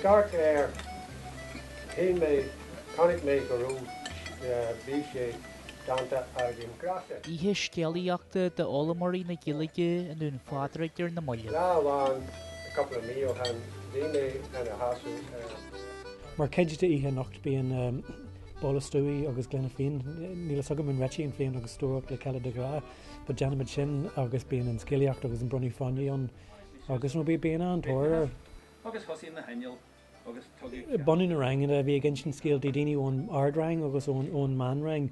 got there, he made, conic made go road, Oiche, Danta Argin Grassa. Ihe skelliachta de Olamorí na Gillige and dún fadraidir na Mulle. Now on a couple of meal and Dine and a hassle. Mar ceid de ihe nacht bíon bolastúí agus glenna féin, níl sagam an retí an féin agus stóach le ceile de gra, but Janimid sin agus bíon an scéliacht agus an brunní fanni an agus nó bí bíana an tóir. Agus hosí na hainil agus tugaí. Bunny na rang and bhí gin sin scéal daoine ón ard rang agus ón man rang.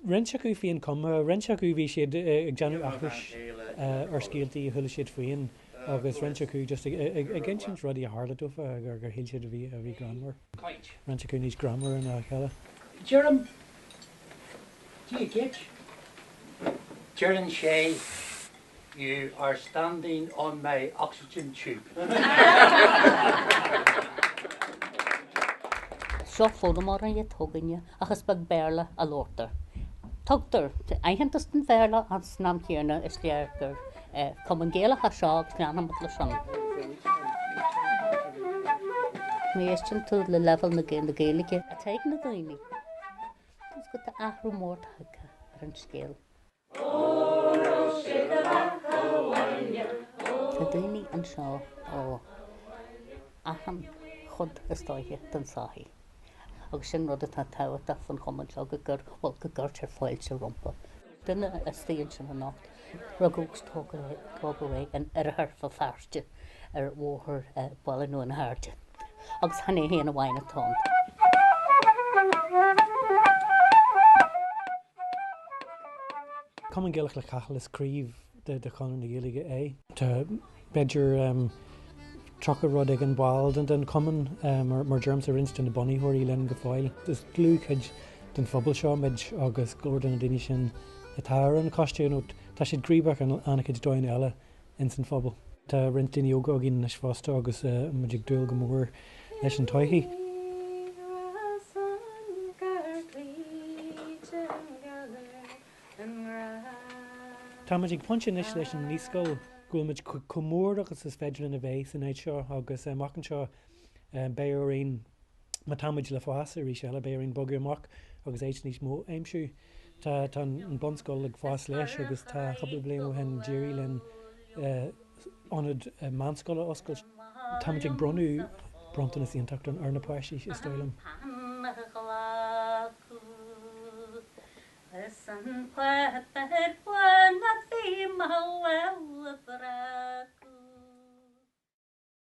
Rinse acu féin cuma, rinse acu bhí siad ag Janú achris ar scéaltaí thula siad féin. Agus rinse acu just gin sin rudí a hála dufa gur héil siad a bhí gramar. Rinse acu níos gramar in a cheile. Jerem, do you get? Jerem Shay, you are standing on my oxygen tube. Seo fódamar an je tóganne achas bag berla a lórtar. Tugtar, einhentas den verla an snam chéarna is leargur kom an géala a seag granam le san. Méistin tú le level na géalaige a teig na daoine. Tás go a ahrú mór thaga ar an scéal. Tá daoine an seo ó aham chud is dóithe den sáhí. Agus sin rud atá táhata fan chumann seo go gur bhil go gur tar fáil sa rompa. Duine a stíonn sin a nacht. Ragúgus tóga an ar fa fearste ar bhóthir bailla nó an háirte. Agus hané héana bhaine tán. Cum an ggéalach le cachal is críomh de chuan na ggéalaige é. Tá beidir trocha rud ag an bháil den cuman mar germs a rinst in na boníthirí len go fáil. Is glúchaid den phobal seo meid agus glóir na daine sin atá an costiún tá siad gríbach an anachid dóin eile in san phobal. Tá rint daine óga gin na sfásta agus muidig dúil go mór leis an toichaí. Tá muidig pontse is leis an níoscol gúilmuid cummór agus is féidir in a bhééis in éid seo agus machchan seo béirín má támuid le fása rí se le béirín bogu amach agus éit níos mó aimsú. Tá an bonscoil ag fás leis agus tá chabla bliana ó hen géirí len anad manscoile oscail. Tá muid ag bronú bronta na síontacht an arna páisí is stoilm. San